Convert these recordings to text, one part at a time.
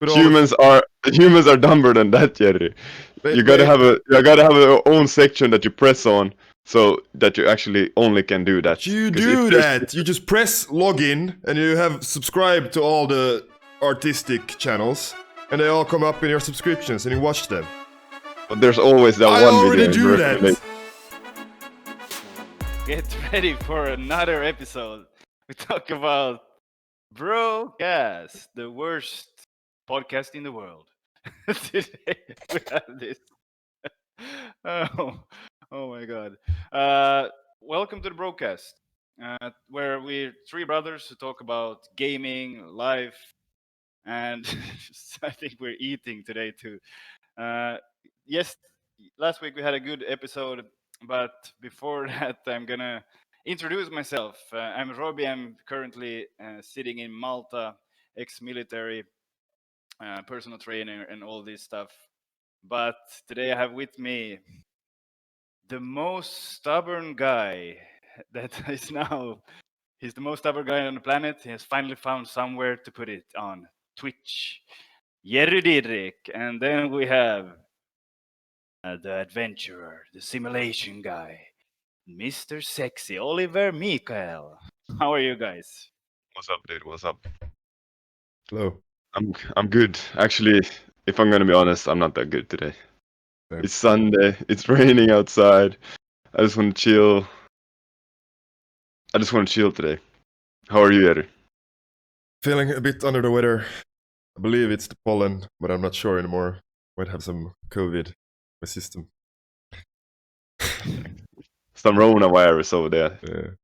Humans are dumber than that, Jerry. You gotta have your own section that you press on, so that you actually only can do that. You do that. You just press login, and you have subscribed to all the artistic channels, and they all come up in your subscriptions, and you watch them. But there's always that I one already video. do that. Get ready for another episode. We talk about BroCast, the worst podcast in the world. Today we have this. Oh my god. Welcome to the BroCast, where we're three brothers who talk about gaming, life, and I think we're eating today too. Yes, last week we had a good episode, but before that, I'm gonna introduce myself. I'm Robbie. I'm currently sitting in Malta, ex-military, personal trainer, and all this stuff. But today I have with me the most stubborn guy that is now. He's the most stubborn guy on the planet. He has finally found somewhere to put it on Twitch. Didrik, and then we have the adventurer, the simulation guy, Mr. Sexy, Oliver Mikael. How are you guys? What's up, dude? What's up? Hello. I'm good. Actually, if I'm gonna be honest, I'm not that good today. Yeah. It's Sunday. It's raining outside. I just want to chill. Today. How are you, Jerry? Feeling a bit under the weather. I believe it's the pollen, but I'm not sure anymore. Might have some COVID in my system. Some coronavirus over there. Yeah.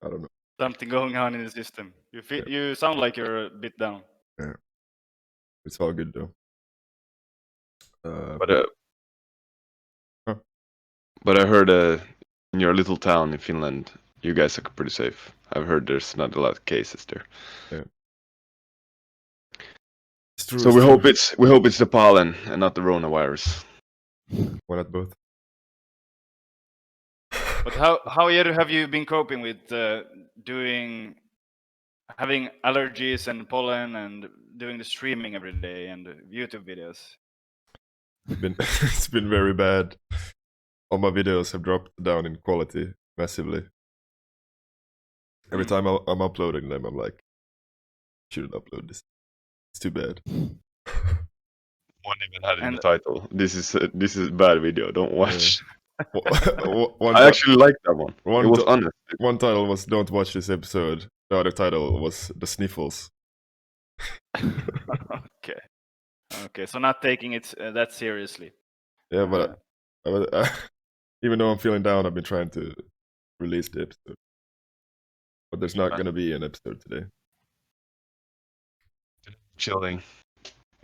I don't know. Something going on in the system. You sound like you're a bit down. Yeah. It's all good though. But I heard in your little town in Finland, you guys are pretty safe. I've heard there's not a lot of cases there. Yeah. It's true. So we hope it's the pollen and not the coronavirus. Why not both? But how yet have you been coping with having allergies and pollen and doing the streaming every day and YouTube videos? It's been very bad. All my videos have dropped down in quality massively. Every time I'm uploading them, I'm like, shouldn't upload this. It's too bad. One even had in the title. This is a bad video. Don't watch. I actually liked that one. It was honest. One title was "Don't watch this episode." The other title was "The Sniffles." Okay. So not taking it that seriously. Yeah, but even though I'm feeling down, I've been trying to release the episode. But there's not gonna be an episode today. Chilling,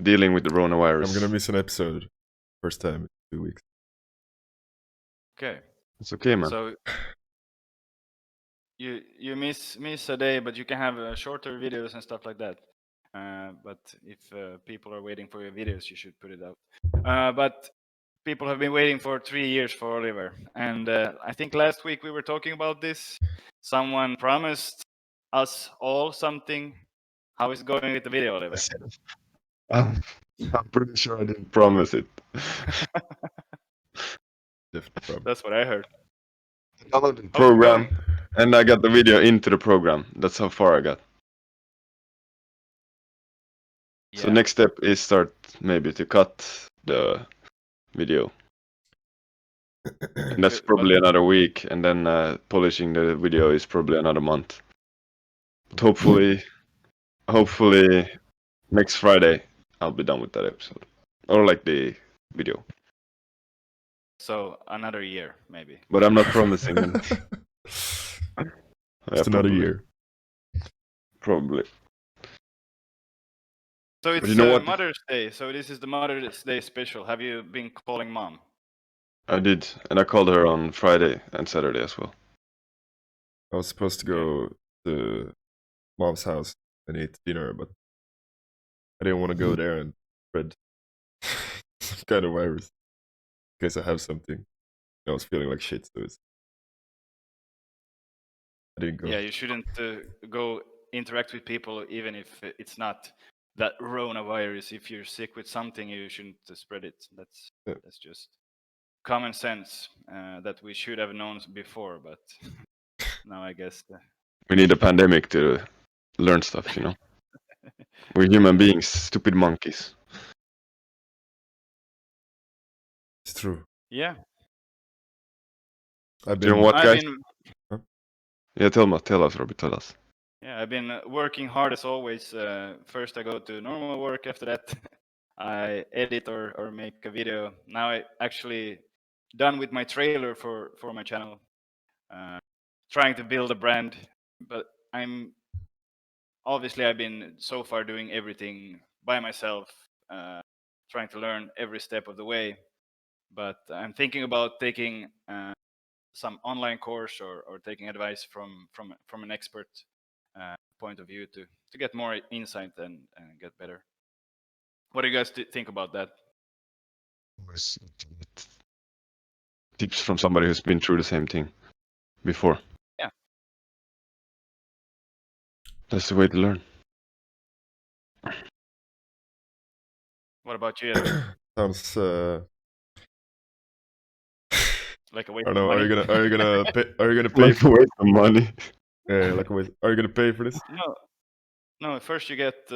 dealing with the coronavirus. I'm gonna miss an episode. First time in 2 weeks. Okay. It's okay, man. So you miss a day, but you can have shorter videos and stuff like that. But if people are waiting for your videos, you should put it out. But people have been waiting for 3 years for Oliver, and I think last week we were talking about this. Someone promised us all something. How is it going with the video, Oliver? I'm pretty sure I didn't promise it. That's what I heard. I downloaded the program, and I got the video into the program. That's how far I got. Yeah. So next step is start maybe to cut the video. And that's probably another week, and then polishing the video is probably another month. But hopefully next Friday I'll be done with that episode, or like the video. So another year, maybe. But I'm not promising. Just another year. Probably. So it's Mother's Day. So this is the Mother's Day special. Have you been calling mom? I did, and I called her on Friday and Saturday as well. I was supposed to go to mom's house and eat dinner, but I didn't want to go there and spread some kind of virus in case I have something. I was feeling like shit, so I didn't go. Yeah, you shouldn't go interact with people even if it's not that coronavirus. If you're sick with something, you shouldn't spread it. That's just common sense that we should have known before, but now I guess we need a pandemic to learn stuff, you know. We're human beings, stupid monkeys. It's true. Yeah. I've Do you been. know what, I've guys? been Yeah, tell us, Robbie, tell us. Yeah, I've been working hard as always. First, I go to normal work. After that, I edit or make a video. Now I actually done with my trailer for my channel. Trying to build a brand, but I've been so far doing everything by myself, trying to learn every step of the way. But I'm thinking about taking some online course or taking advice from an expert point of view to get more insight and get better. What do you guys think about that? Tips from somebody who's been through the same thing before. Yeah. That's the way to learn. What about you, Edwin? Sounds. Like a I waste don't of know. money? Are you gonna pay? Are you gonna pay Like a for? waste of money. Yeah, like a waste. Are you gonna pay for this? No. First, you get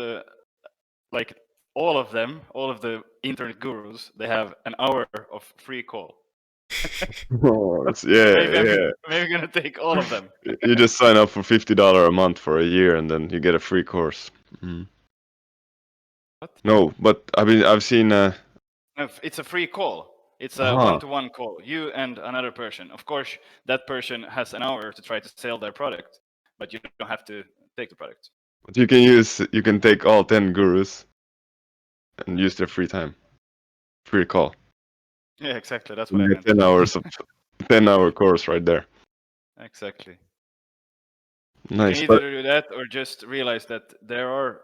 like all of them, all of the internet gurus. They have an hour of free call. Oh, yeah. Maybe gonna take all of them. You just sign up for $50 a month for a year, and then you get a free course. What? No, but I've seen. No, it's a free call. It's a Uh-huh. one-to-one call. You and another person. Of course, that person has an hour to try to sell their product, but you don't have to take the product. But you can take all 10 gurus and use their free time. Free call. Yeah, exactly. That's what I You meant. get 10 hours of 10-hour course right there. Exactly. Nice. You can But either do that or just realize that there are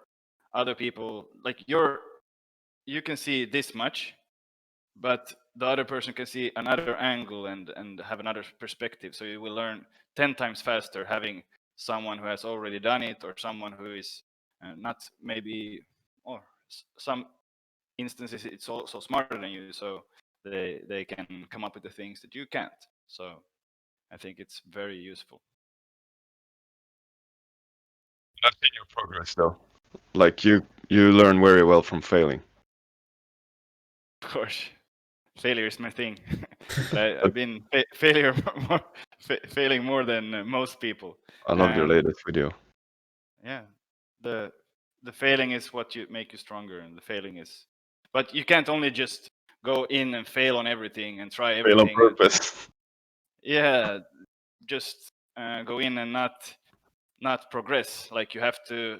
other people. Like you can see this much, but the other person can see another angle and have another perspective. So you will learn 10 times faster having someone who has already done it or someone who is not maybe, or some instances it's also smarter than you, so they can come up with the things that you can't. So I think it's very useful. I've seen your progress though. Like you learn very well from failing. Of course, failure is my thing. I've been failing more than most people. I loved your And latest video. yeah, the failing is what you make you stronger, and the failing is, but you can't only just go in and fail on everything and try Fail on everything. purpose. Yeah, just go in and not progress. Like you have to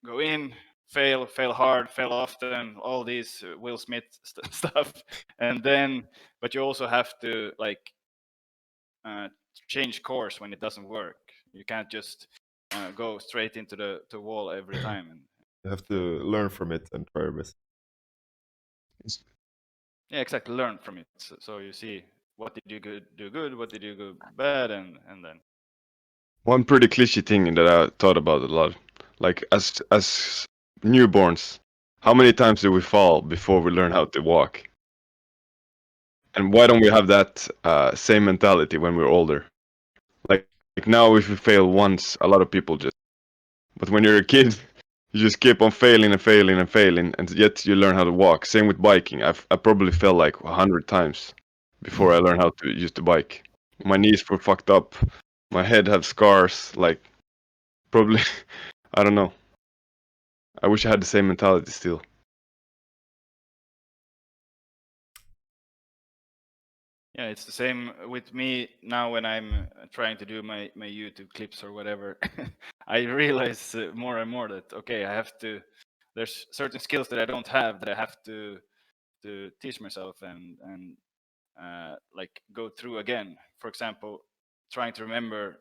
go in, fail hard, fail often, all these Will Smith stuff, and then, but you also have to like change course when it doesn't work. You can't just go straight into the wall every time. And You have to learn from it and try your best. yeah, exactly. Learn from it. So you see what did you do good, what did you do bad, and then. One pretty cliche thing that I thought about a lot. Like as newborns, how many times do we fall before we learn how to walk? And why don't we have that same mentality when we're older? Like now, if you fail once, a lot of people just. But when you're a kid, you just keep on failing and failing and failing, and yet you learn how to walk. Same with biking. I probably fell like 100 times before I learned how to use the bike. My knees were fucked up. My head had scars. Like probably, I don't know. I wish I had the same mentality still. Yeah, it's the same with me now when I'm trying to do my YouTube clips or whatever. I realize more and more that okay, I have to. There's certain skills that I don't have that I have to teach myself and like go through again. For example, trying to remember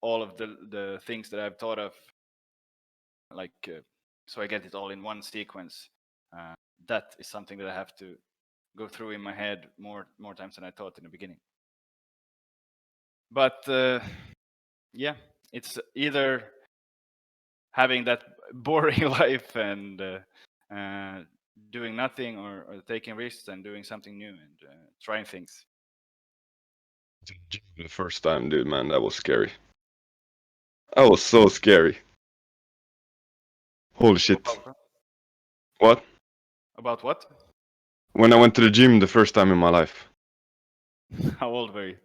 all of the things that I've thought of, like so I get it all in one sequence. That is something that I have to go through in my head more times than I thought in the beginning. But yeah, it's either having that boring life and doing nothing or taking risks and doing something new and trying things. The first time, dude, man, that was scary. That was so scary. Holy shit. What? About what? When I went to the gym the first time in my life, How old were you?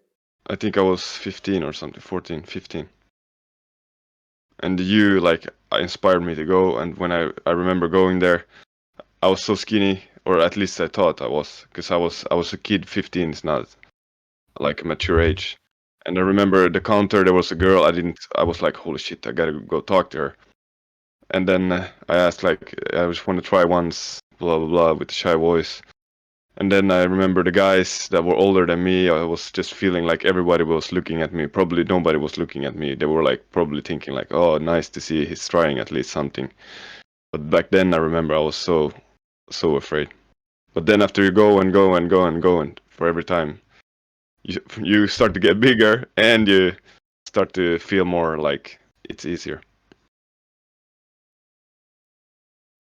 I think I was 15 or something, 14, 15. And you, like, inspired me to go. And when I remember going there, I was so skinny, or at least I thought I was, because I was a kid. 15 is not like a mature age. And I remember the counter, there was a girl. I was like, holy shit, I gotta go talk to her. And then I asked, like, I just want to try once, blah blah blah, with a shy voice. And then I remember the guys that were older than me. I was just feeling like everybody was looking at me. Probably nobody was looking at me. They were like probably thinking like, oh, nice to see he's trying at least something. But back then I remember I was so afraid. But then after you go and go and go and go and for every time, you start to get bigger and you start to feel more like it's easier.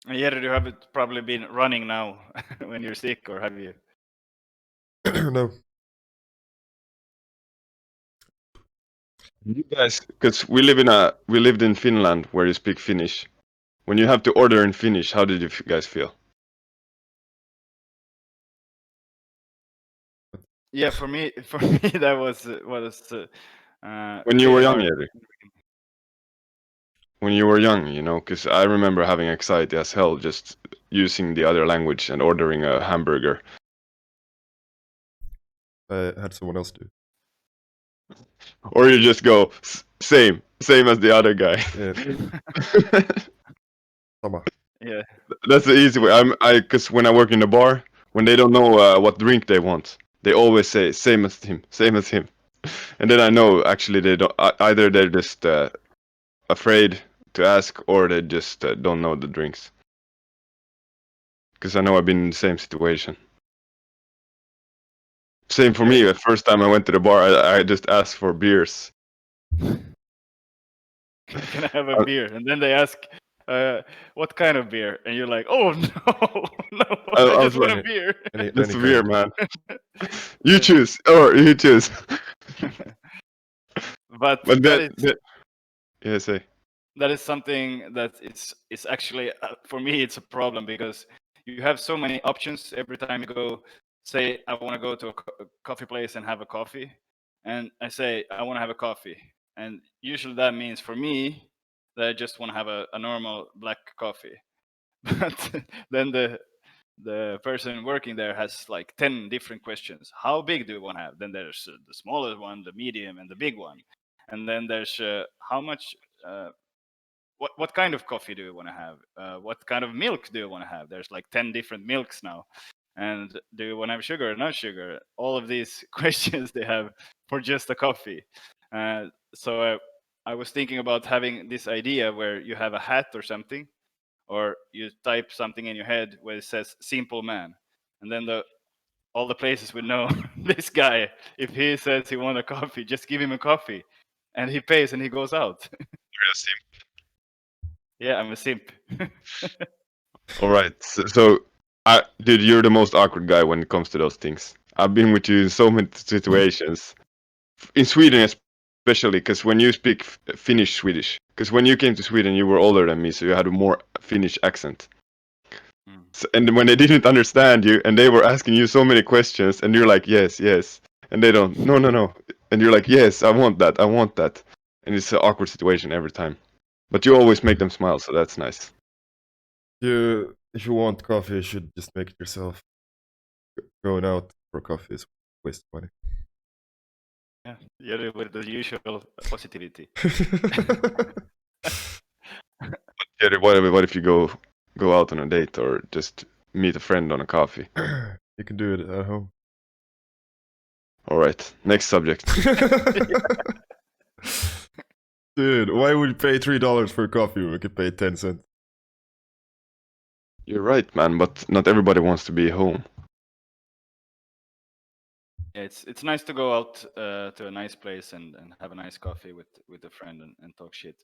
And Jerry, you have probably been running now when you're sick, or have you? No. You guys, because we lived in Finland where you speak Finnish. When you have to order in Finnish, how did you guys feel? Yeah, for me, that was When you really were young, hard. Erik. When you were young, you know, because I remember having anxiety as hell just using the other language and ordering a hamburger. I had someone else do. Or you just go, same as the other guy. Yeah. Sama. Yeah. That's the easy way. Because when I work in the bar, when they don't know what drink they want, they always say, same as him, same as him. And then I know, actually, they don't, either they're just afraid to ask or they just don't know the drinks. Because I know I've been in the same situation. Same for me. The first time I went to the bar, I just asked for beers. Can I have a beer? And then they ask, what kind of beer? And you're like, oh no, no, I I just was want like, a beer. just Any beer, kind. man. You choose, or you choose. But But that is yeah, say. that is something that it's actually for me it's a problem because you have so many options every time you go. Say I want to go to a coffee place and have a coffee, and I say I want to have a coffee, and usually that means for me that I just want to have a normal black coffee. But then the person working there has like 10 different questions. How big do you want to have? Then there's the smallest one, the medium, and the big one. And then there's how much what kind of coffee do you want to have? What kind of milk do you want to have? There's like 10 different milks now. And do you want to have sugar or no sugar? All of these questions they have for just a coffee. So I was thinking about having this idea where you have a hat or something, or you type something in your head where it says "simple man," and then all the places would know this guy. If he says he wants a coffee, just give him a coffee, and he pays and he goes out. Yeah, I'm a simp. All right. So dude, you're the most awkward guy when it comes to those things. I've been with you in so many situations. In Sweden, especially, because when you speak Finnish Swedish, because when you came to Sweden, you were older than me, so you had a more Finnish accent. So, and when they didn't understand you, and they were asking you so many questions, and you're like, yes, yes, and they don't, no, no, no, and you're like, yes, I want that, and it's an awkward situation every time. But you always make them smile, so that's nice. If you want coffee, you should just make it yourself. Going out for coffee is waste of money. Yeah, you're with the usual positivity. Yeah, what if you go out on a date or just meet a friend on a coffee? You can do it at home. All right, next subject. Dude, why would you pay $3 for a coffee when we could pay 10 cents? You're right, man, but not everybody wants to be home. Yeah, it's nice to go out to a nice place and have a nice coffee with a friend and talk shit.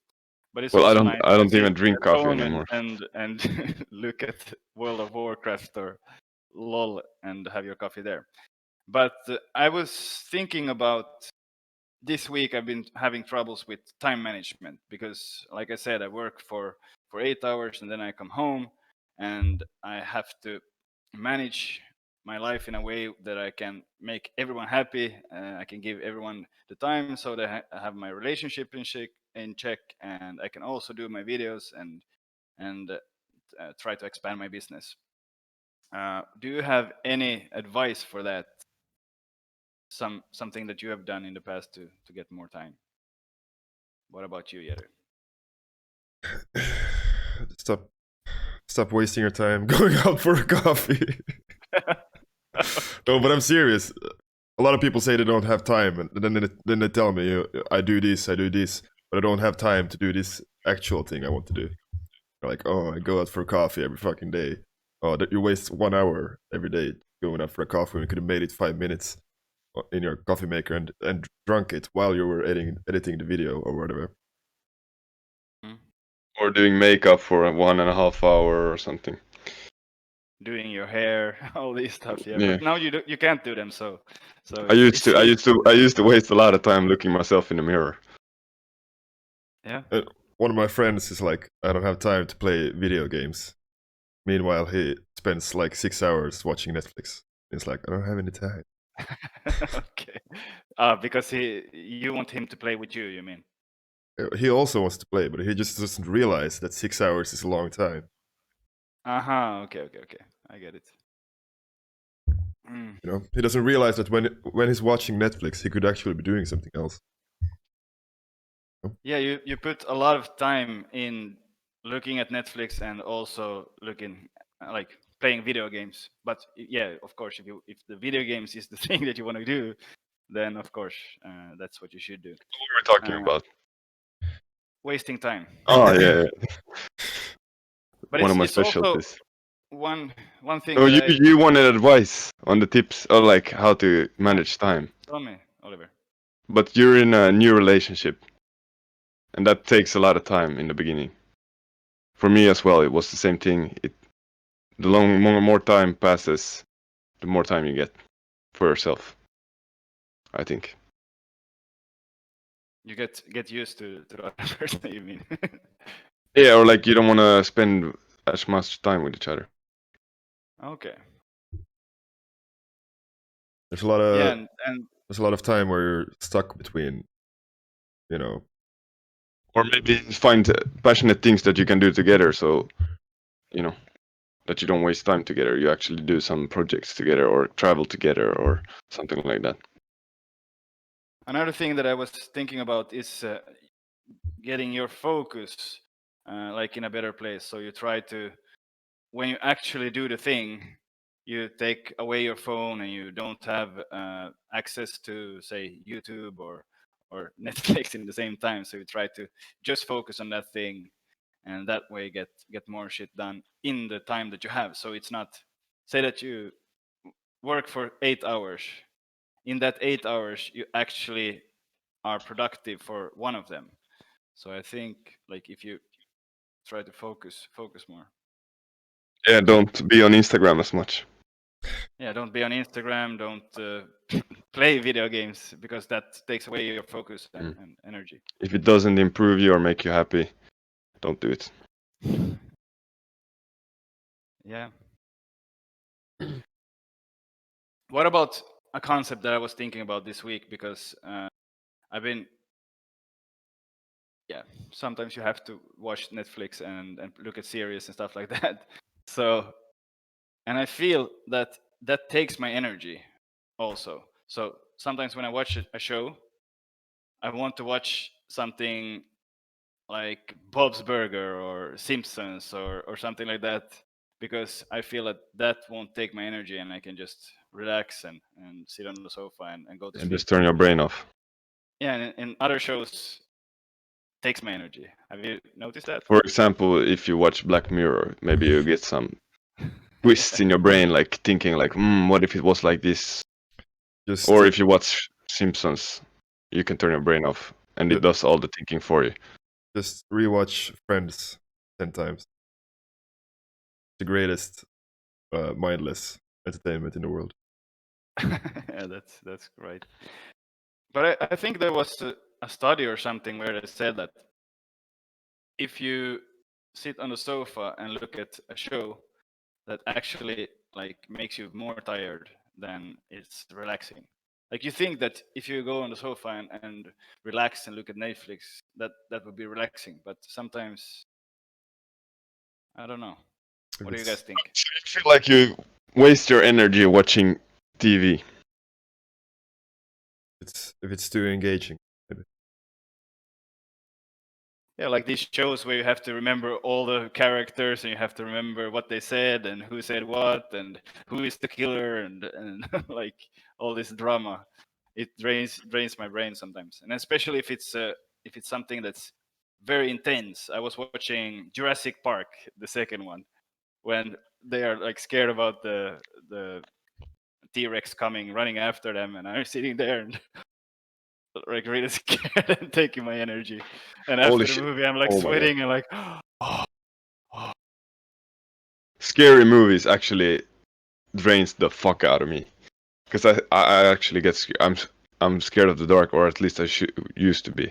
But it's Well, also nice I to don't sit even drink at coffee home anymore. and look at World of Warcraft or LOL and have your coffee there. But I was thinking about this week. I've been having troubles with time management because, like I said, I work for 8 hours and then I come home and I have to manage my life in a way that I can make everyone happy. I can give everyone the time so that I have my relationship in check, and I can also do my videos and try to expand my business. Do you have any advice for that? Something that you have done in the past to get more time. What about you, Jere? Stop wasting your time going out for a coffee. No, but I'm serious. A lot of people say they don't have time, and then they tell me, I do this, but I don't have time to do this actual thing I want to do. They're like, oh, I go out for a coffee every fucking day. Oh, that you waste 1 hour every day going out for a coffee when you could have made it 5 minutes in your coffee maker and drunk it while you were editing the video or whatever. Or doing makeup for 1.5 hours or something. Doing your hair, all these stuff. Yeah, Yeah. but now you can't do them. So I used to waste a lot of time looking myself in the mirror. Yeah. One of my friends is like, I don't have time to play video games. Meanwhile, he spends like 6 hours watching Netflix. It's like, I don't have any time. Okay. Because you want him to play with you. You mean? He also wants to play, but he just doesn't realize that 6 hours is a long time. Okay. I get it. You know, he doesn't realize that when he's watching Netflix, he could actually be doing something else. Yeah, you put a lot of time in looking at Netflix and also looking like playing video games. But yeah, of course, if the video games is the thing that you want to do, then of course that's what you should do. What were we talking about? Wasting time. Oh yeah. But One of my it's also specialties. one thing Oh, that you wanted advice on the tips or like how to manage time. tell me, Oliver. But you're in a new relationship, and that takes a lot of time in the beginning. For me as well, it was the same thing. The more time passes, the more time you get for yourself. I think. You get used to the other person, you mean? Yeah, or like you don't want to spend as much time with each other. Okay. There's a lot of Yeah, and there's a lot of time where you're stuck between, you know. Or maybe find passionate things that you can do together. So, that you don't waste time together. You actually do some projects together, or travel together, or something like that. another thing that I was thinking about is getting your focus like in a better place. So you try to, when you actually do the thing, you take away your phone and you don't have access to, say, YouTube or Netflix in the same time. So you try to just focus on that thing, and that way get more shit done in the time that you have. So it's not, say that you work for 8 hours. In that 8 hours, you actually are productive for one of them. So I think like if you try to focus more. Yeah, don't be on Instagram as much. Yeah, don't be on Instagram. Don't play video games because that takes away your focus and energy. If it doesn't improve you or make you happy, don't do it. Yeah. What about a concept that I was thinking about this week? Because I've been, yeah, sometimes you have to watch Netflix and look at series and stuff like that. So, and I feel that takes my energy also. So sometimes when I watch a show, I want to watch something like Bob's Burger or Simpsons or something like that, because I feel that won't take my energy and I can just relax and sit on the sofa and go to And sleep. just turn your brain off. Yeah, and other shows takes my energy. Have you noticed that? For example, if you watch Black Mirror, maybe you get some twists in your brain, like thinking like, what if it was like this? Just Or if you watch Simpsons, you can turn your brain off, and it does all the thinking for you. Just rewatch Friends 10 times. The greatest mindless entertainment in the world. Yeah, that's great. But I think there was a study or something where they said that if you sit on the sofa and look at a show, that actually like makes you more tired than it's relaxing. Like you think that if you go on the sofa and relax and look at Netflix, that would be relaxing. But sometimes I don't know. If What do you guys it's, think? I feel like you waste your energy watching TV. if it's too engaging. Maybe. Yeah, like these shows where you have to remember all the characters and you have to remember what they said and who said what and who is the killer and like all this drama. It drains my brain sometimes, and especially if it's something that's very intense. I was watching Jurassic Park, the second one, when they are like scared about the T-Rex coming running after them, and I'm sitting there and like really scared and taking my energy. And Holy after the shit. movie, I'm like Oh my God. sweating and like, Scary movies actually drains the fuck out of me. Because I actually get I'm scared of the dark, or at least I used to be.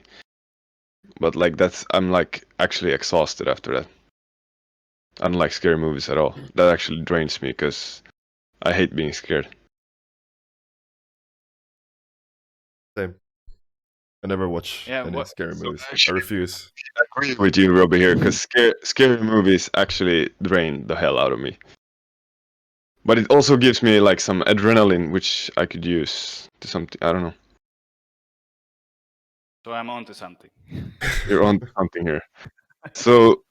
But like I'm like actually exhausted after that. I don't like scary movies at all. That actually drains me because I hate being scared. Same. I never watch yeah, any what? scary So movies. I actually, refuse. I agree with you, Robbie, here, because scary movies actually drain the hell out of me. But it also gives me like some adrenaline, which I could use to something. I don't know. So I'm on to something. You're on something here. So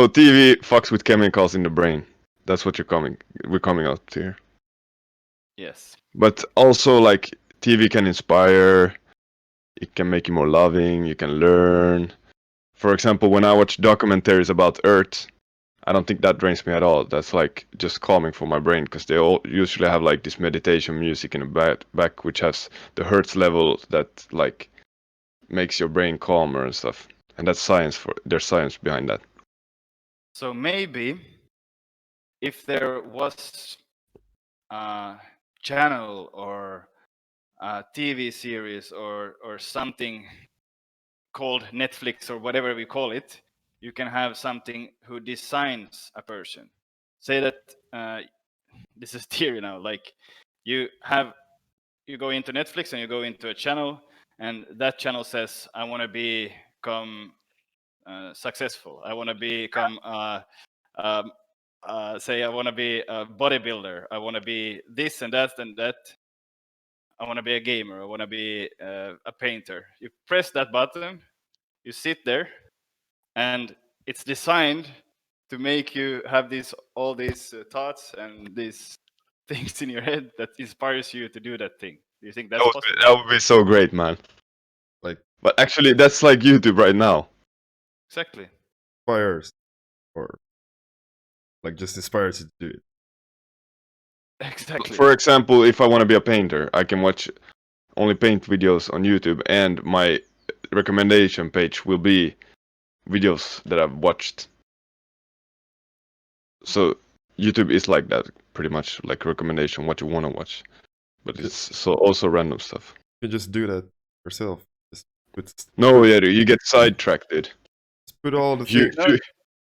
TV fucks with chemicals in the brain. That's what we're coming out to here. Yes. But also like TV can inspire, it can make you more loving, you can learn. For example, when I watch documentaries about Earth, I don't think that drains me at all. That's like just calming for my brain because they all usually have like this meditation music in the back which has the hertz level that like makes your brain calmer and stuff. And that's there's science behind that. So maybe if there was a channel or a TV series or something called Netflix or whatever we call it, you can have something who designs a person. Say that this is theory now. Like you go into Netflix and you go into a channel, and that channel says, "I want to become successful. I want to become um, say I want to be a bodybuilder. I want to be this and that and that. I want to be a gamer. I want to be a painter." You press that button, you sit there, and it's designed to make you have all these thoughts and these things in your head that inspires you to do that thing. Do you think that's possible? That would be so great, man. Like But actually, that's like YouTube right now. Exactly. fires or like just inspires you to do it. Exactly. For example, if I want to be a painter, I can watch only paint videos on YouTube, and my recommendation page will be videos that I've watched. So YouTube is like that, pretty much like recommendation what you want to watch, but it's so also random stuff. You can just do that yourself. Just No, yeah, you get sidetracked, dude. put all the Hu- things. hu-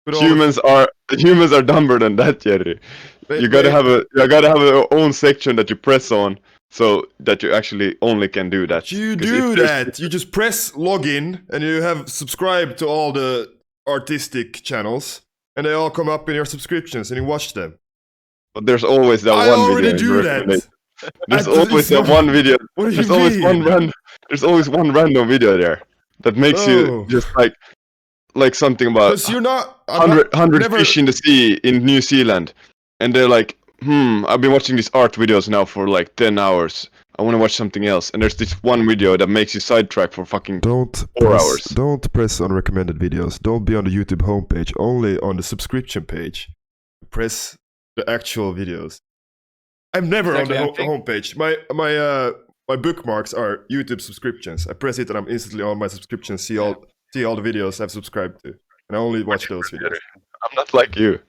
Put all humans are dumber than that, Jerry. the, You gotta have your own section that you press on, so that you actually only can do that. You 'Cause do if there's- that. You just press login and you have subscribed to all the artistic channels, and they all come up in your subscriptions, and you watch them. But there's always that I one already video. in do the that. recommendation. There's It's always that not- one video. What do you There's always mean? There's always one random video there that makes you No. just like something about Because you're not. I'm not 100 never, fish in the sea in New Zealand, and they're like, I've been watching these art videos now for like 10 hours. I want to watch something else. And there's this one video that makes you sidetrack for fucking 4 hours. Don't press on recommended videos. Don't be on the YouTube homepage. Only on the subscription page. Press the actual videos. I'm never Exactly, on I the think- homepage. My bookmarks are YouTube subscriptions. I press it and I'm instantly on my subscription. See all see all the videos I've subscribed to, and I only watch those videos. I'm not like you.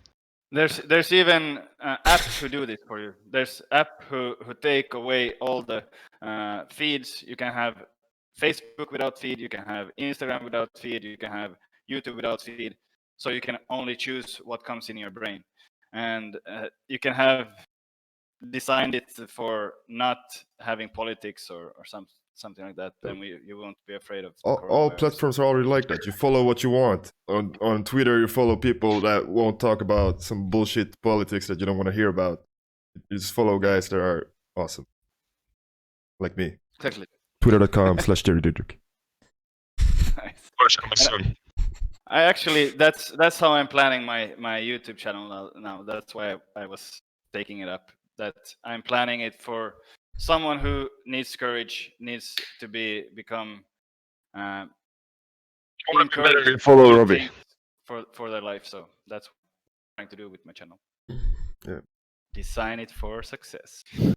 There's even apps who do this for you. There's app who take away all the feeds. You can have Facebook without feed. You can have Instagram without feed. You can have YouTube without feed. So you can only choose what comes in your brain, and you can have designed it for not having politics or something like that. Then you won't be afraid of the All coronavirus. platforms are already like that. You follow what you want. On Twitter, you follow people that won't talk about some bullshit politics that you don't want to hear about. You just follow guys that are awesome, like me. Exactly. Twitter.com/Didrik. Nice. Watch coming soon. I actually that's how I'm planning my YouTube channel now. That's why I was taking it up. That I'm planning it for someone who needs courage, needs to become I want to be better. encouraged Follow to do Robbie. things for their life. So that's what I'm trying to do with my channel. Yeah. Design it for success. You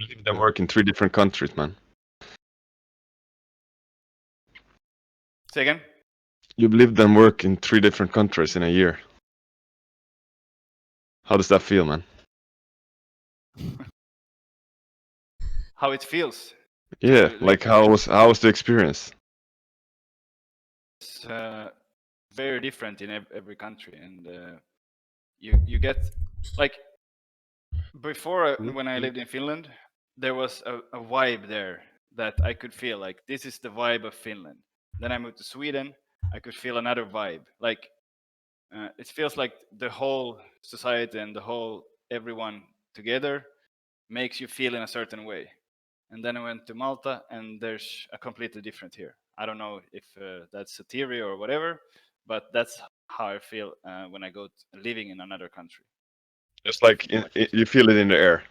live and work in 3 different countries, man. Say again. You lived and work in 3 different countries in a year. How does that feel, man? How it feels. Yeah, live like in how was the experience? It's very different in every country, and you get like before when I lived in Finland, there was a vibe there that I could feel like this is the vibe of Finland. Then I moved to Sweden, I could feel another vibe. Like it feels like the whole society and the whole everyone together makes you feel in a certain way. And then I went to Malta, and there's a completely different here. I don't know if that's a theory or whatever, but that's how I feel when I go living in another country. It's like you feel it in the air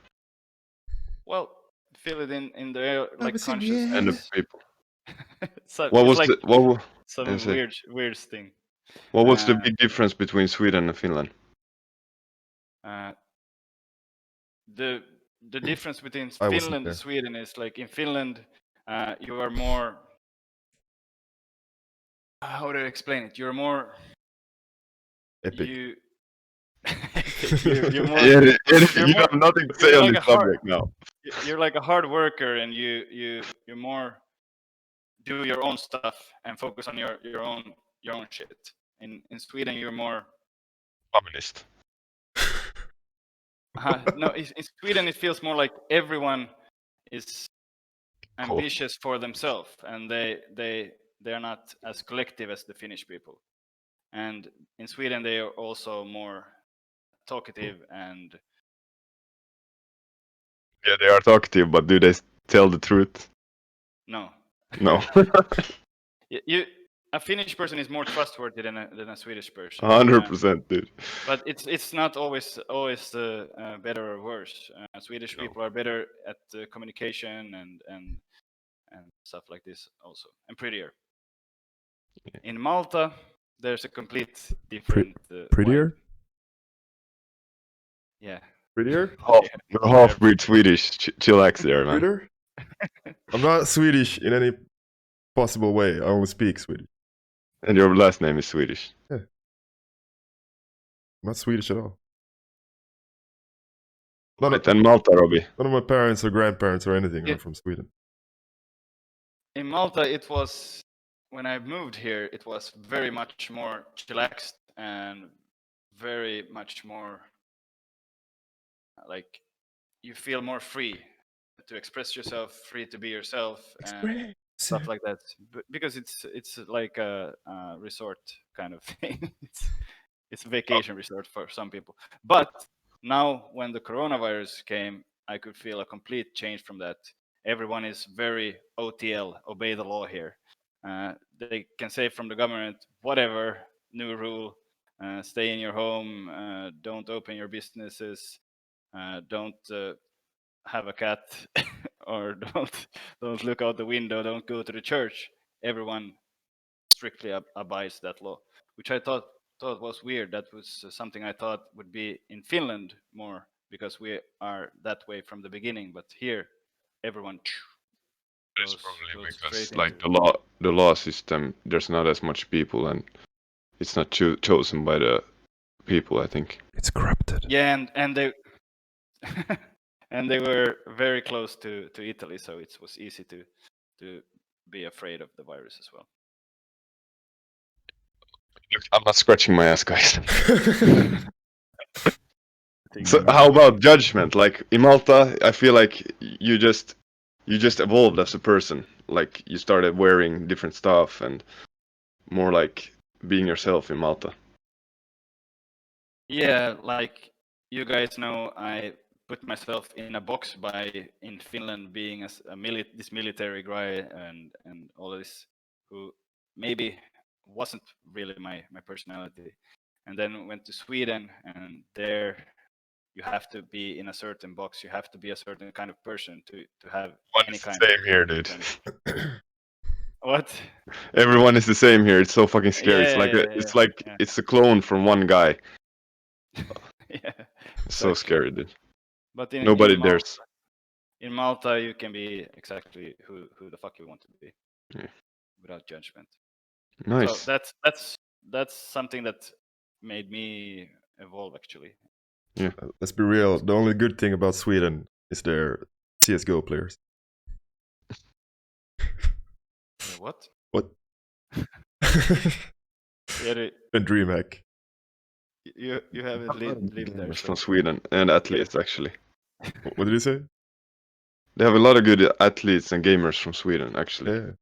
Well, feel it in the air, like it's in the consciousness. and the people. So What it's was like the what? some Is it, weird thing. what was the Uh, big difference between Sweden and Finland? uh, the difference between I wasn't Finland there. and Sweden is like in Finland, you are more. How do I explain it? You're more. Epic. You're more. Yeah, You're you more. have nothing to say You're on like this a hard. subject now. You're like a hard worker, and you're more do your own stuff and focus on your own shit. In Sweden, you're more. Communist. No, in Sweden it feels more like everyone is Cool. ambitious for themselves, and they are not as collective as the Finnish people. And in Sweden, they are also more talkative and. Yeah, they are talkative, but do they tell the truth? No. No. A Finnish person is more trustworthy than a Swedish person. 100%, dude. But it's not always better or worse. Swedish people are better at communication and stuff like this also, and prettier. Yeah. In Malta, there's a complete different. Prettier? Vibe. Yeah. Prettier? You're half-breed Swedish. Chillax there, man. Prettier? I'm not Swedish in any possible way. I only speak Swedish. And your last name is Swedish. Yeah. I'm not Swedish at all. Right, and Malta, Robbie. None of my parents or grandparents or anything Yeah. are from Sweden. In Malta, it was when I moved here. It was very much more chillaxed and very much more like you feel more free to express yourself, free to be yourself, and stuff like that. Because it's like a resort kind of thing. It's a vacation resort for some people. But now when the coronavirus came, I could feel a complete change from that. Everyone is very OTL, obey the law here. They can say from the government, whatever, new rule, stay in your home, don't open your businesses, don't have a cat, or don't look out the window, don't go to the church. Everyone strictly abides that law, which I thought was weird. That was something I thought would be in Finland more because we are that way from the beginning. But here, everyone It's goes probably goes because straight like into. the law system, there's not as much people, and it's not chosen by the people. I think. It's corrupted. Yeah, and they and they were very close to Italy, so it was easy to be afraid of the virus as well. Look, I'm not scratching my ass, guys. I think So how about judgment? Like in Malta, I feel like you just evolved as a person. Like you started wearing different stuff and more like being yourself in Malta. Yeah, like you guys know, I put myself in a box by in Finland being this military guy and all this, who maybe wasn't really my personality, and then went to Sweden, and there you have to be in a certain box. You have to be a certain kind of person to have Everyone any is the kind of same here, dude. what? Everyone is the same here. It's so fucking scary. Yeah. It's a clone from one guy. Yeah, It's so exactly. scary, dude. But Nobody dares. in Malta, you can be exactly who the fuck you want to be, Yeah. without judgment. Nice. So that's something that made me evolve, actually. Let's be real. The only good thing about Sweden is their CS:GO players. What? What? Yeah, And DreamHack. you haven't lived there, Gamers so from Sweden and athletes actually. What did you say? They have a lot of good athletes and gamers from Sweden actually. Yeah.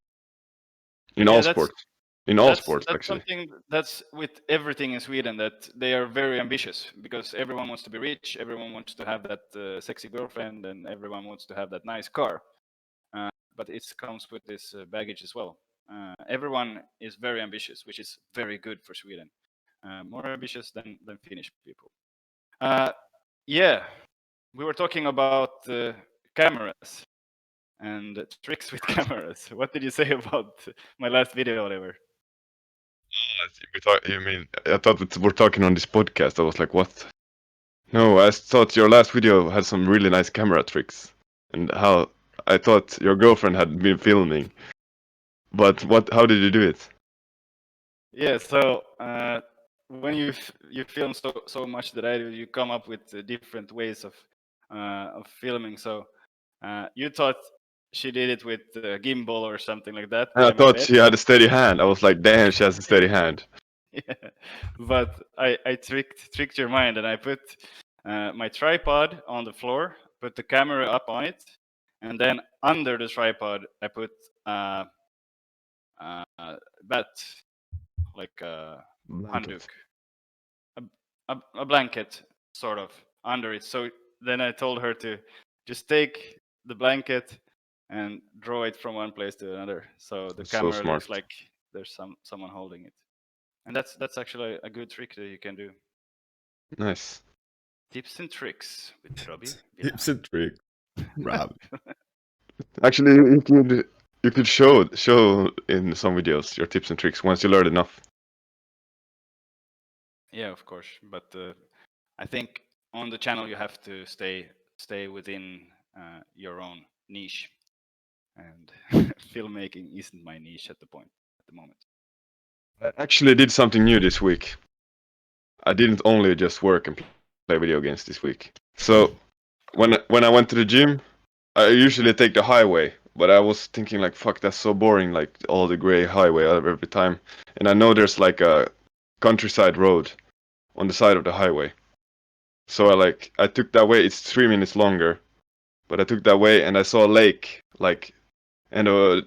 In all Yeah, sports. In all sports that's actually. something that's with everything in Sweden, that they are very ambitious, because everyone wants to be rich, everyone wants to have that sexy girlfriend, and everyone wants to have that nice car. But it comes with this baggage as well. Everyone is very ambitious, which is very good for Sweden. More ambitious than Finnish people. Yeah, we were talking about cameras and tricks with cameras. What did you say about my last video, Oliver? You mean I thought we're talking on this podcast. I was like, what? No, I thought your last video had some really nice camera tricks. And how I thought your girlfriend had been filming. But how did you do it? Yeah, so when you film so much that I do, you come up with different ways of filming. So you thought she did it with a gimbal or something like that And I by my thought bed. she had a steady hand. I was like, damn, she has a steady hand. Yeah, but I tricked your mind, and I put my tripod on the floor, put the camera up on it, and then under the tripod I put bat, like a handuk, a blanket sort of under it. So then I told her to just take the blanket and draw it from one place to another, so the That's so camera smart. looks like there's someone holding it. And that's actually a good trick that you can do. Nice. Tips and tricks with Robbie Tips and tricks. Rob. Actually, you could show in some videos your tips and tricks once you learn enough. Yeah, of course. But I think on the channel you have to stay within your own niche, and filmmaking isn't my niche at the moment. I actually did something new this week. I didn't only just work and play video games this week. So when I went to the gym, I usually take the highway, but I was thinking like, fuck, that's so boring, like all the gray highway every time. And I know there's like a countryside road on the side of the highway. So I took that way. It's 3 minutes longer, but I took that way and I saw a lake, like, and a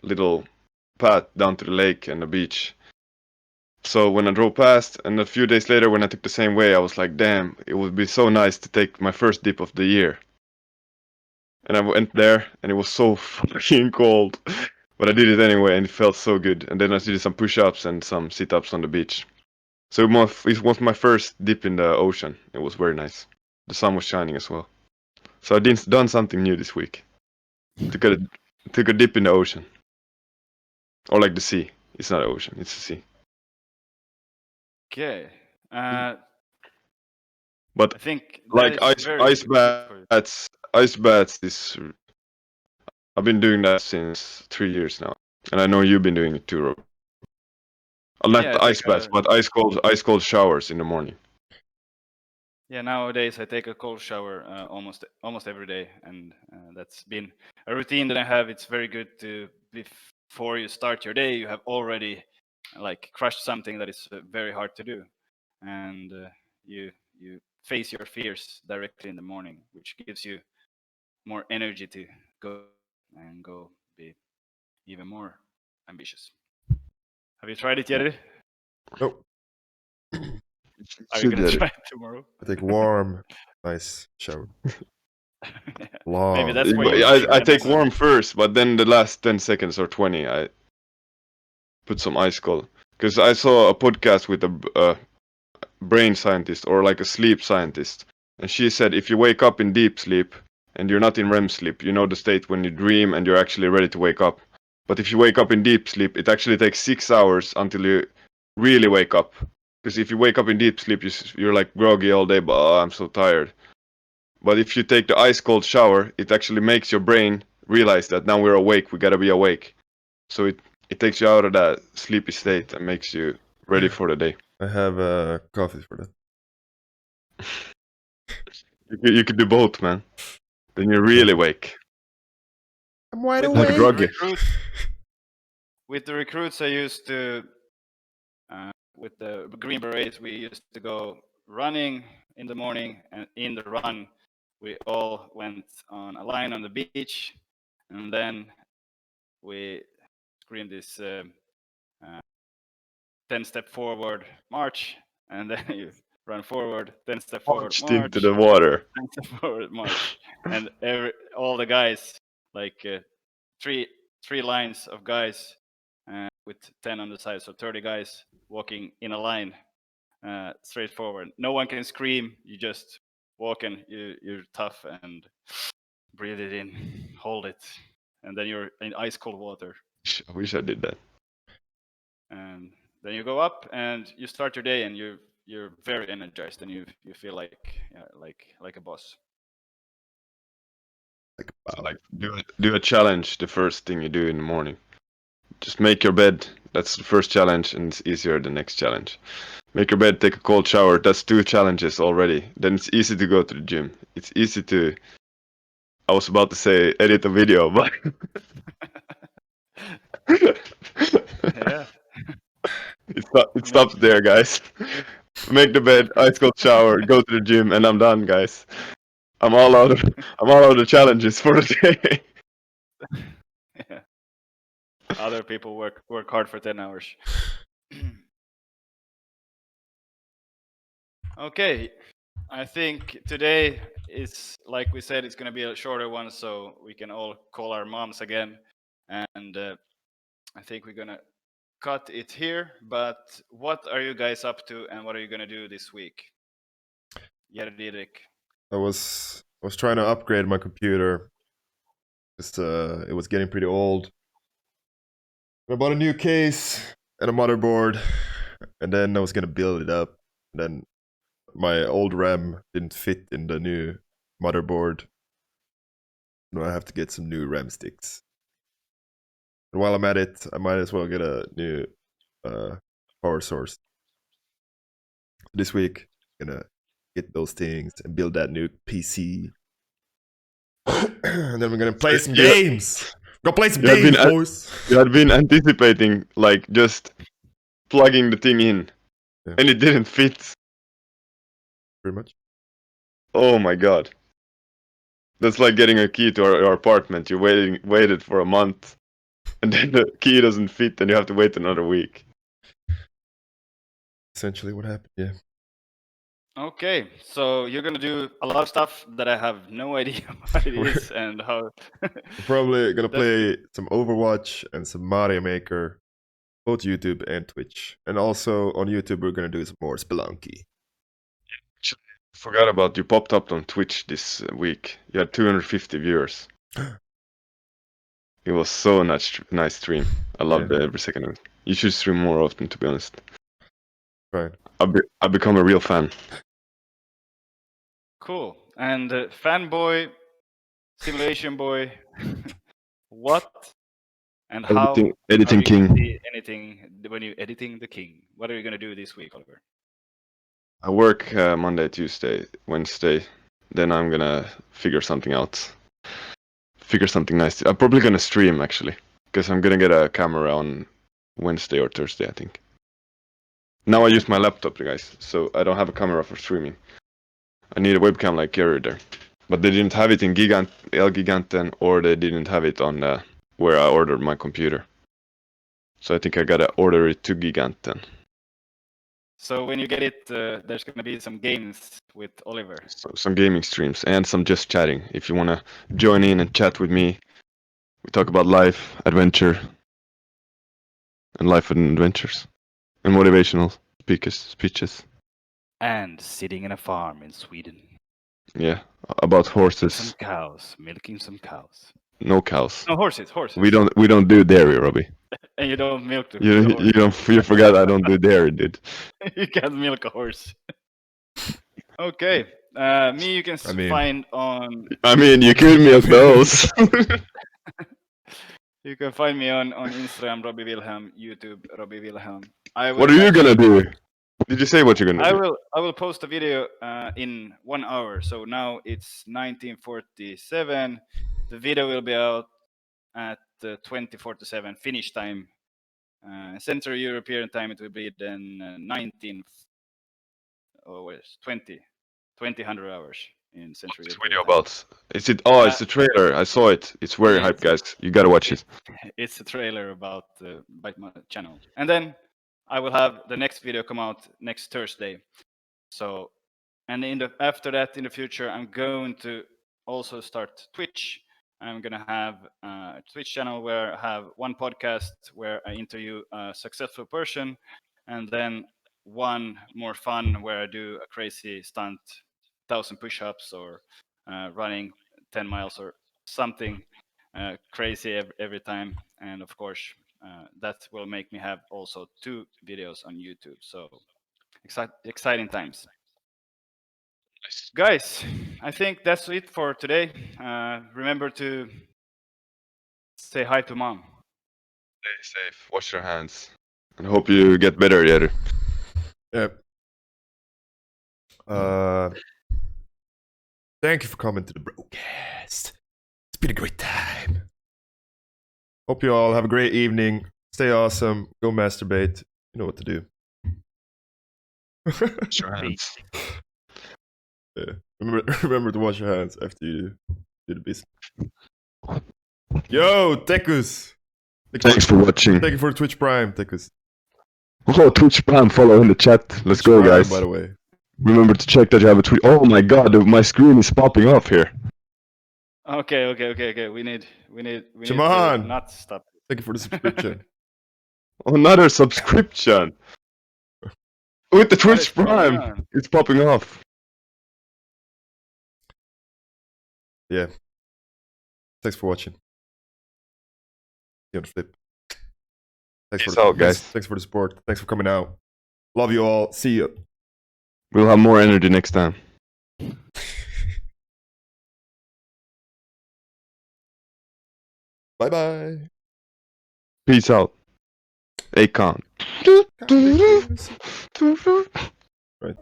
little path down to the lake and the beach. So when I drove past, and a few days later when I took the same way, I was like, damn, it would be so nice to take my first dip of the year. And I went there, and it was so fucking cold. But I did it anyway, and it felt so good. And then I did some push-ups and some sit-ups on the beach. So it was my first dip in the ocean. It was very nice. The sun was shining as well. So I done something new this week. Took a dip in the ocean. Or like the sea. It's not an ocean, it's the sea. Okay. But I think that like is very good for you. ice baths is I've been doing that since 3 years now, and I know you've been doing it too, Rob. Not Yeah, I ice take baths, a but ice cold showers in the morning. nowadays I take a cold shower almost every day, and that's been a routine that I have. It's very good to before you start your day, you have already like crushed something that is very hard to do, and you face your fears directly in the morning, which gives you more energy to go be even more ambitious. Have you tried it yet? Nope. Are you Should gonna get it. try it tomorrow? I take warm, nice shower. Yeah. Maybe Long. that's why you I can take handle warm first, but then the last 10 seconds or 20, I put some ice cold. Because I saw a podcast with a brain scientist or like a sleep scientist, and she said if you wake up in deep sleep and you're not in REM sleep, you know the state when you dream and you're actually ready to wake up. But if you wake up in deep sleep, it actually takes 6 hours until you really wake up. Because if you wake up in deep sleep, you're like groggy all day, but I'm so tired. But if you take the ice cold shower, it actually makes your brain realize that now we're awake, we gotta be awake. So it takes you out of that sleepy state and makes you ready for the day. I have coffee for that. You could do both, man. Then you're really awake. I'm wide with Not the groggy. with the recruits I used to with the Green Berets, we used to go running in the morning, and in the run, we all went on a line on the beach, and then we screamed this 10-step forward march, and then you run forward, 10-step forward Punched into march, the water. 10-step forward march, and all the guys, like three lines of guys with 10 on the side, so 30 guys walking in a line straight forward. No one can scream. You just walk and you're tough and breathe it in, hold it, and then you're in ice cold water. I wish I did that. And then you go up and you start your day, and you're very energized, and you feel like a boss. So like do a challenge the first thing you do in the morning. Just make your bed. That's the first challenge, and it's easier the next challenge. Make your bed, take a cold shower. That's 2 challenges already. Then it's easy to go to the gym. It's easy to. I was about to say edit a video, but Yeah. it stops there, guys. Make the bed, ice cold shower, go to the gym, and I'm done, guys. I'm all out of the challenges for the day. Yeah. Other people work hard for 10 hours. Okay, I think today is, like we said, it's going to be a shorter one, so we can all call our moms again. And I think we're going to cut it here. But what are you guys up to, and what are you going to do this week? Yeah, Didrik. I was trying to upgrade my computer. Just it was getting pretty old. I bought a new case and a motherboard, and then I was gonna build it up. And then my old RAM didn't fit in the new motherboard. Now I have to get some new RAM sticks. And while I'm at it, I might as well get a new power source. This week, I'm gonna get those things and build that new PC. And then we're gonna play some games. Go play some games, boys. You had been anticipating like just plugging the thing in, Yeah. and it didn't fit. Pretty much. Oh my god. That's like getting a key to our apartment. You waited for a month, and then the key doesn't fit, and you have to wait another week. Essentially, what happened? Yeah. Okay, so you're going to do a lot of stuff that I have no idea what it is and how. We're probably gonna play some Overwatch and some Mario Maker, both YouTube and Twitch. And also on YouTube, we're gonna do some more Spelunky. Forgot about you popped up on Twitch this week. You had 250 viewers. It was so nice stream. I loved every second of it. You should stream more often, to be honest. Right. I've become a real fan. Cool. And fanboy, simulation boy, what and how Editing are you going to king. see anything when you're editing the king? What are you going to do this week, Oliver? I work Monday, Tuesday, Wednesday. Then I'm gonna figure something out. Figure something nice. I'm probably gonna stream actually, because I'm gonna get a camera on Wednesday or Thursday, I think. Now I use my laptop, guys, so I don't have a camera for streaming. I need a webcam like Gary there, but they didn't have it in El Giganten, or they didn't have it on where I ordered my computer. So I think I gotta order it to Giganten. So when you get it, there's going to be some games with Oliver. So, some gaming streams and some just chatting. If you wanna join in and chat with me, we talk about life, adventure, and life and adventures, and motivational speeches. And sitting in a farm in Sweden. Yeah, about Milking horses. some cows. Milking some cows. No cows. No, horses. Horses. We don't do dairy, Robbie. And you don't milk the You forgot I don't do dairy, dude. You can't milk a horse. Okay. Me you can find on. I mean, you could milk those. You can find me on Instagram, Robbie Wilhelm, YouTube, Robbie Wilhelm. What are you gonna do? Did you say what you're gonna do? I will post a video in 1 hour. So now it's 1947. The video will be out at 2047 Finnish time. Central European time it will be then 2000 hours in Central What's this European video time. about? Is it? Oh, it's a trailer. I saw it. It's very hype, guys. You gotta watch it. It's a trailer about my channel, and then I will have the next video come out next Thursday. So, and after that, in the future, I'm going to also start Twitch. I'm gonna have a Twitch channel where I have one podcast where I interview a successful person, and then one more fun where I do a crazy stunt, 1,000 push-ups or running 10 miles or something crazy every time. And of course, that will make me have also 2 videos on YouTube. So exciting times. Guys, I think that's it for today. Remember to say hi to mom. Stay safe. Wash your hands. And hope you get better, Jerry. Yep. Thank you for coming to the BroCast. It's been a great time. Hope you all have a great evening. Stay awesome. Go masturbate. You know what to do. Wash your hands. Yeah. Remember to wash your hands after you do the business. Yo, Tekus. Thanks for watching. Thank you for Twitch Prime, Tekus. Oh, Twitch Prime, follow in the chat. Let's Twitch go, Prime, guys. by the way. Remember to check that you have a tweet. Oh my god, my screen is popping off here. Okay. We need Come to on. not stop. Thank you for the subscription. Another subscription. With the What is Twitch going Prime, on? it's popping off. Yeah. Thanks for watching. See you on the flip. Peace out, guys. Thanks for the support. Thanks for coming out. Love you all. See you. We'll have more energy next time. Bye bye. Peace out. Akon. Right.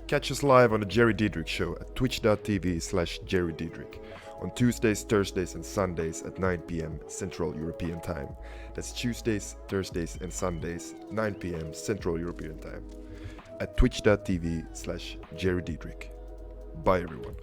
Catch us live on the Jerry Didrik Show at twitch.tv/Jerry Didrik on Tuesdays, Thursdays, and Sundays at 9 p.m. Central European Time. That's Tuesdays, Thursdays, and Sundays, 9 p.m. Central European Time at twitch.tv/Jerry Didrik. Bye, everyone.